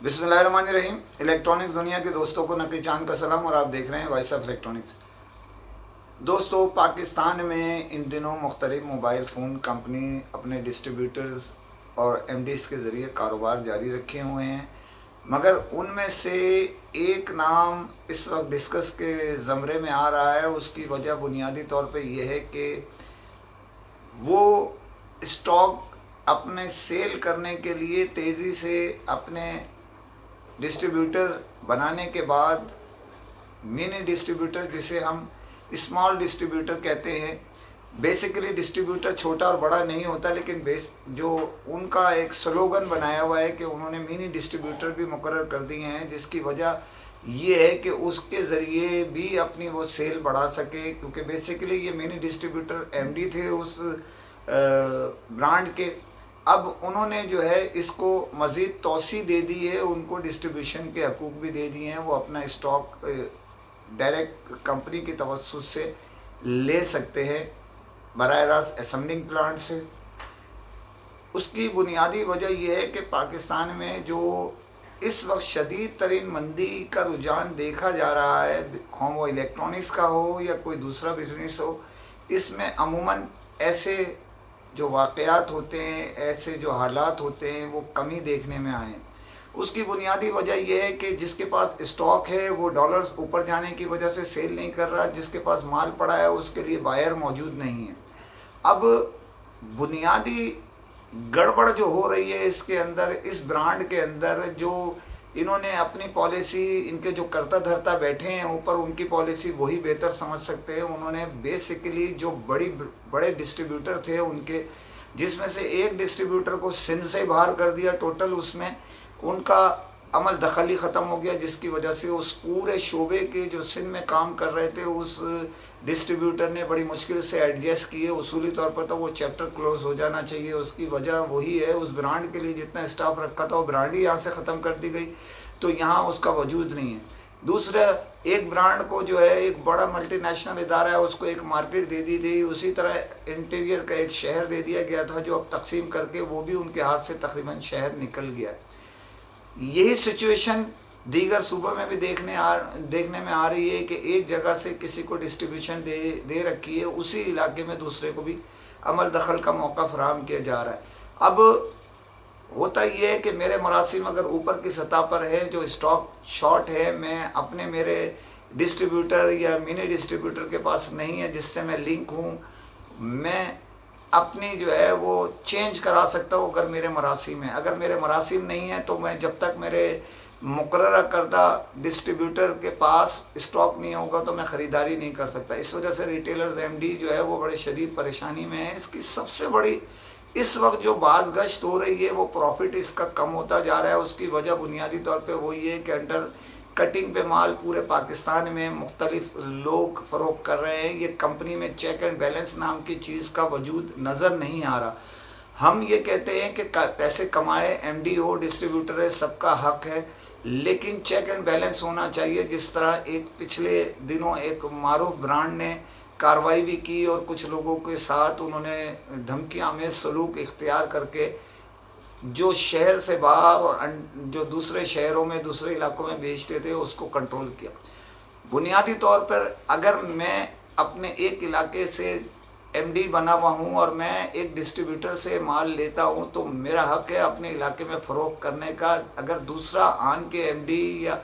बिस्मिल्लाहिर्रहमानिर्रहीम। इलेक्ट्रॉनिक्स दुनिया के दोस्तों को नकी चांद का सलाम और आप देख रहे हैं वॉइस ऑफ इलेक्ट्रॉनिक्स। दोस्तों, पाकिस्तान में इन दिनों मुख्तलिफ मोबाइल फ़ोन कंपनी अपने डिस्ट्रीब्यूटर्स और एमडीज़ के ज़रिए कारोबार जारी रखे हुए हैं, मगर उनमें से एक नाम इस वक्त डिस्कस के ज़मरे में आ रहा है। उसकी वजह बुनियादी तौर पे ये है कि वो स्टॉक अपने सेल करने के लिए तेज़ी से अपने डिस्ट्रीब्यूटर बनाने के बाद मिनी डिस्ट्रीब्यूटर, जिसे हम स्मॉल डिस्ट्रीब्यूटर कहते हैं, बेसिकली डिस्ट्रीब्यूटर छोटा और बड़ा नहीं होता, लेकिन जो उनका एक स्लोगन बनाया हुआ है कि उन्होंने मिनी डिस्ट्रीब्यूटर भी मुकर्रर कर दिए हैं, जिसकी वजह ये है कि उसके ज़रिए भी अपनी वो सेल बढ़ा सके। क्योंकि बेसिकली ये मिनी डिस्ट्रीब्यूटर एमडी थे उस ब्रांड के। अब उन्होंने जो है इसको मज़ीद तोसी दे दी है, उनको डिस्ट्रीब्यूशन के हकूक़ भी दे दिए हैं। वो अपना स्टॉक डायरेक्ट कंपनी की तवस्सुत से ले सकते हैं, बराह रास्त असेंबलिंग प्लांट से। उसकी बुनियादी वजह यह है कि पाकिस्तान में जो इस वक्त शदीद तरीन मंदी का रुझान देखा जा रहा है, खौं वो इलेक्ट्रॉनिक्स का हो या कोई दूसरा बिजनेस हो, इसमें अमूमन ऐसे जो वाक़यात होते हैं, ऐसे जो हालात होते हैं, वो कमी देखने में आए। उसकी बुनियादी वजह यह है कि जिसके पास स्टॉक है वो डॉलर्स ऊपर जाने की वजह से सेल नहीं कर रहा, जिसके पास माल पड़ा है उसके लिए बायर मौजूद नहीं है। अब बुनियादी गड़बड़ जो हो रही है इसके अंदर, इस ब्रांड के अंदर, जो इन्होंने अपनी पॉलिसी, इनके जो करता धरता बैठे हैं ऊपर, उनकी पॉलिसी वही बेहतर समझ सकते हैं। उन्होंने बेसिकली जो बड़े डिस्ट्रीब्यूटर थे उनके, जिसमें से एक डिस्ट्रीब्यूटर को सिंध से बाहर कर दिया टोटल, उसमें उनका अमल दखल ही ख़त्म हो गया, जिसकी वजह से उस पूरे शोबे के जो सिंध में काम कर रहे थे उस डिस्ट्रीब्यूटर ने बड़ी मुश्किल से एडजस्ट किए। उसूली तौर पर तो वो चैप्टर क्लोज हो जाना चाहिए। उसकी वजह वही है, उस ब्रांड के लिए जितना स्टाफ रखा था वो ब्रांड ही यहाँ से ख़त्म कर दी गई, तो यहाँ उसका वजूद नहीं है। दूसरा, एक ब्रांड को जो है एक बड़ा मल्टीनेशनल इदारा है उसको एक मार्केट दे दी थी, उसी तरह इंटीरियर का एक शहर दे दिया गया था, जो अब तकसीम करके वो भी उनके हाथ से तकरीबन शहर निकल गया है। यही सिचुएशन दीगर सूबों में भी देखने में आ रही है कि एक जगह से किसी को डिस्ट्रीब्यूशन दे रखी है, उसी इलाके में दूसरे को भी अमल दखल का मौका फराहम किया जा रहा है। अब होता ये है कि मेरे मरासिम अगर ऊपर की सतह पर है, जो स्टॉक शॉर्ट है, मैं अपने मेरे डिस्ट्रीब्यूटर या मिनी डिस्ट्रीब्यूटर के पास नहीं है जिससे मैं लिंक हूँ, मैं अपनी जो है वो चेंज करा सकता हूँ अगर मेरे मरासिम है। अगर मेरे मरासिम नहीं है तो मैं, जब तक मेरे मुकर्रर करदा डिस्ट्रीब्यूटर के पास स्टॉक नहीं होगा तो मैं ख़रीदारी नहीं कर सकता। इस वजह से रिटेलर्स एमडी जो है वो बड़े शदीद परेशानी में है। इसकी सबसे बड़ी इस वक्त जो बाज़ गश्त हो रही है, वो प्रॉफिट इसका कम होता जा रहा है। उसकी वजह बुनियादी तौर पे वो ये है कि अंडर कटिंग पे माल पूरे पाकिस्तान में मुख्तलिफ लोग फ़रोख्त कर रहे हैं। ये कंपनी में चेक एंड बैलेंस नाम की चीज़ का वजूद नज़र नहीं आ रहा। हम ये कहते हैं कि पैसे कमाए, एमडी हो, डिस्ट्रीब्यूटर है, सबका हक है, लेकिन चेक एंड बैलेंस होना चाहिए। जिस तरह एक पिछले दिनों एक मारूफ ब्रांड ने कार्रवाई भी की और कुछ लोगों के साथ उन्होंने धमकियां में सलूक इख्तियार करके जो शहर से बाहर और जो दूसरे शहरों में, दूसरे इलाकों में बेचते थे, उसको कंट्रोल किया। बुनियादी तौर पर अगर मैं अपने एक इलाके से एमडी बना हुआ हूँ और मैं एक डिस्ट्रीब्यूटर से माल लेता हूँ तो मेरा हक है अपने इलाके में फ़रोख्त करने का। अगर दूसरा आन के एमडी या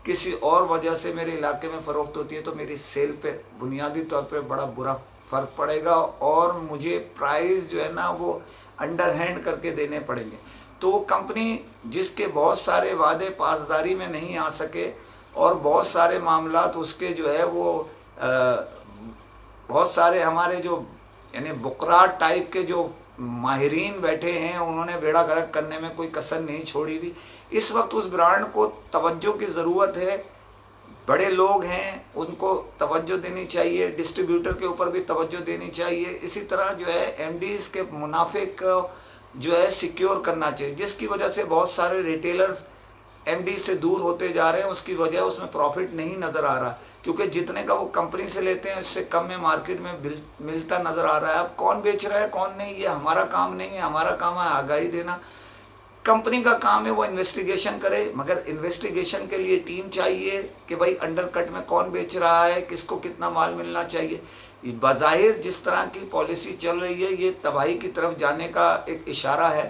किसी और वजह से मेरे इलाके में फ़रोख्त होती है तो मेरी सेल पे बुनियादी तौर पे बड़ा बुरा फ़र्क पड़ेगा और मुझे प्राइस जो है ना वो अंडर हैंड करके देने पड़ेंगे। तो कंपनी जिसके बहुत सारे वादे पासदारी में नहीं आ सके और बहुत सारे मामलात उसके जो है वो बहुत सारे हमारे जो यानी बुकराट टाइप के जो माहिरीन बैठे हैं, उन्होंने बेड़ा गर्क करने में कोई कसर नहीं छोड़ी भी। इस वक्त उस ब्रांड को तवज्जो की ज़रूरत है। बड़े लोग हैं, उनको तवज्जो देनी चाहिए, डिस्ट्रीब्यूटर के ऊपर भी तवज्जो देनी चाहिए। इसी तरह जो है एमडीज़ के मुनाफे को जो है सिक्योर करना चाहिए, जिसकी वजह से बहुत सारे रिटेलर्स एमडी से दूर होते जा रहे हैं। उसकी वजह उसमें प्रॉफिट नहीं नज़र आ रहा, क्योंकि जितने का वो कंपनी से लेते हैं उससे कम में मार्केट में मिलता नज़र आ रहा है। अब कौन बेच रहा है कौन नहीं, ये हमारा काम नहीं है। हमारा काम है आगाही देना। कंपनी का काम है वो इन्वेस्टिगेशन करे, मगर इन्वेस्टिगेशन के लिए टीम चाहिए कि भाई अंडर कट में कौन बेच रहा है, किसको कितना माल मिलना चाहिए। बज़ाहिर जिस तरह की पॉलिसी चल रही है ये तबाही की तरफ जाने का एक इशारा है।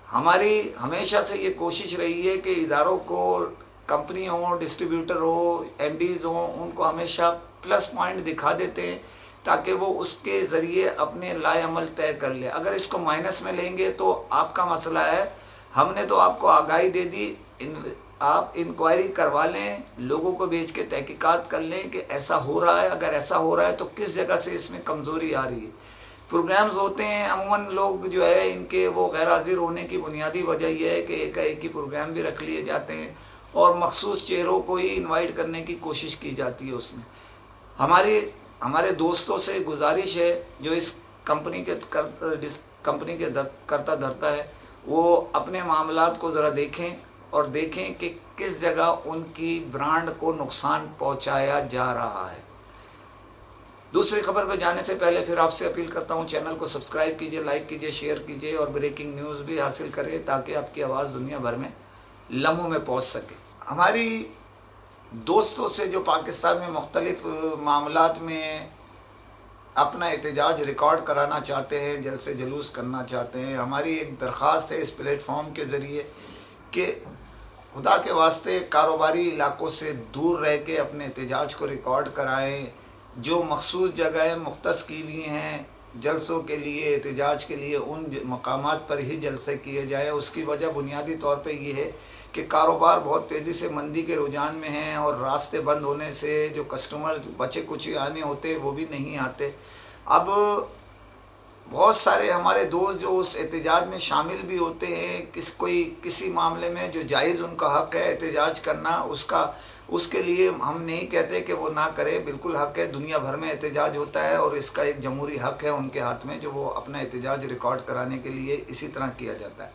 हमारी हमेशा से ये कोशिश रही है कि इदारों को, कंपनी हो, डिस्ट्रीब्यूटर हो, एमडीज हो, उनको हमेशा प्लस पॉइंट दिखा देते हैं ताकि वो उसके ज़रिए अपने लाएअमल तय कर ले। अगर इसको माइनस में लेंगे तो आपका मसला है। हमने तो आपको आगाही दे दी, आप इंक्वायरी करवा लें, लोगों को भेज के तहकीकात कर लें कि ऐसा हो रहा है। अगर ऐसा हो रहा है तो किस जगह से इसमें कमज़ोरी आ रही है। प्रोग्राम्स होते हैं अमूमन, लोग जो है इनके वो गैर हाजिर होने की बुनियादी वजह यह है कि एक ही प्रोग्राम भी रख लिए जाते हैं और मखसूस चेहरों को ही इनवाइट करने की कोशिश की जाती है। उसमें हमारे दोस्तों से गुजारिश है जो इस कंपनी के करता धरता है, वो अपने मामलात को ज़रा देखें और देखें कि किस जगह उनकी ब्रांड को नुकसान पहुंचाया जा रहा है। दूसरी खबर पर जाने से पहले फिर आपसे अपील करता हूं, चैनल को सब्सक्राइब कीजिए, लाइक कीजिए, शेयर कीजिए और ब्रेकिंग न्यूज़ भी हासिल करें ताकि आपकी आवाज़ दुनिया भर में लम्हों में पहुंच सके। हमारी दोस्तों से जो पाकिस्तान में मुख्तलिफ मामलात में अपना एहतजाज रिकॉर्ड कराना चाहते हैं, जलसे जुलूस करना चाहते हैं, हमारी एक दरख्वास्त है इस प्लेटफॉर्म के ज़रिए कि खुदा के वास्ते कारोबारी इलाकों से दूर रह के अपने एहतजाज को रिकॉर्ड कराएं। जो मखसूस जगहें मुख्तस की हुई हैं जलसों के लिए, एहतजाज के लिए, उन मकामात पर ही जलसे किए जाए। उसकी वजह बुनियादी तौर पे ये है कि कारोबार बहुत तेज़ी से मंदी के रुझान में हैं और रास्ते बंद होने से जो कस्टमर बचे कुछ आने होते वो भी नहीं आते। अब बहुत सारे हमारे दोस्त जो उस एहतजाज में शामिल भी होते हैं, किसी मामले में जो जायज़ उनका हक़ है एहतजाज करना, उसके लिए हम नहीं कहते कि वो ना करे, बिल्कुल हक़ है। दुनिया भर में एहतजाज होता है और इसका एक जमहूरी हक़ है उनके हाथ में, जो वो अपना एहतजाज रिकॉर्ड कराने के लिए इसी तरह किया जाता है।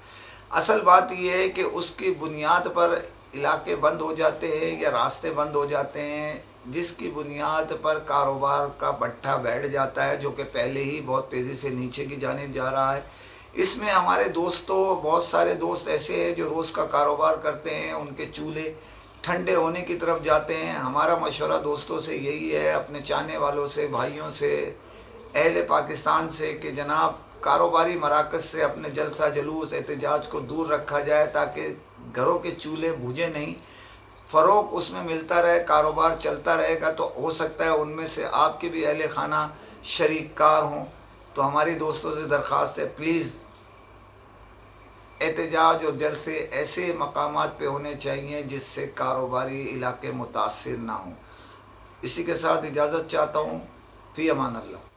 असल बात यह है कि उसकी बुनियाद पर इलाके बंद हो जाते हैं या रास्ते बंद हो जाते हैं, जिसकी बुनियाद पर कारोबार का बट्ठा बैठ जाता है जो कि पहले ही बहुत तेज़ी से नीचे की जानिब जा रहा है। इसमें हमारे बहुत सारे दोस्त ऐसे हैं जो रोज़ का कारोबार करते हैं, उनके चूल्हे ठंडे होने की तरफ जाते हैं। हमारा मशवरा दोस्तों से यही है, अपने चाहने वालों से, भाइयों से, अहले पाकिस्तान से, कि जनाब कारोबारी मराकज़ से अपने जलसा जुलूस एहतजाज को दूर रखा जाए ताकि घरों के चूल्हे बुझे नहीं, फ़रोग़ उसमें मिलता रहे, कारोबार चलता रहेगा। तो हो सकता है उनमें से आपके भी अहले खाना शरीक कार हों। तो हमारी दोस्तों से दरख्वास्त है, प्लीज़ एहतजाज और जलसे ऐसे मकामात पे होने चाहिए जिससे कारोबारी इलाके मुतासिर ना हों। इसी के साथ इजाज़त चाहता हूँ। फ़ी अमान अल्लाह।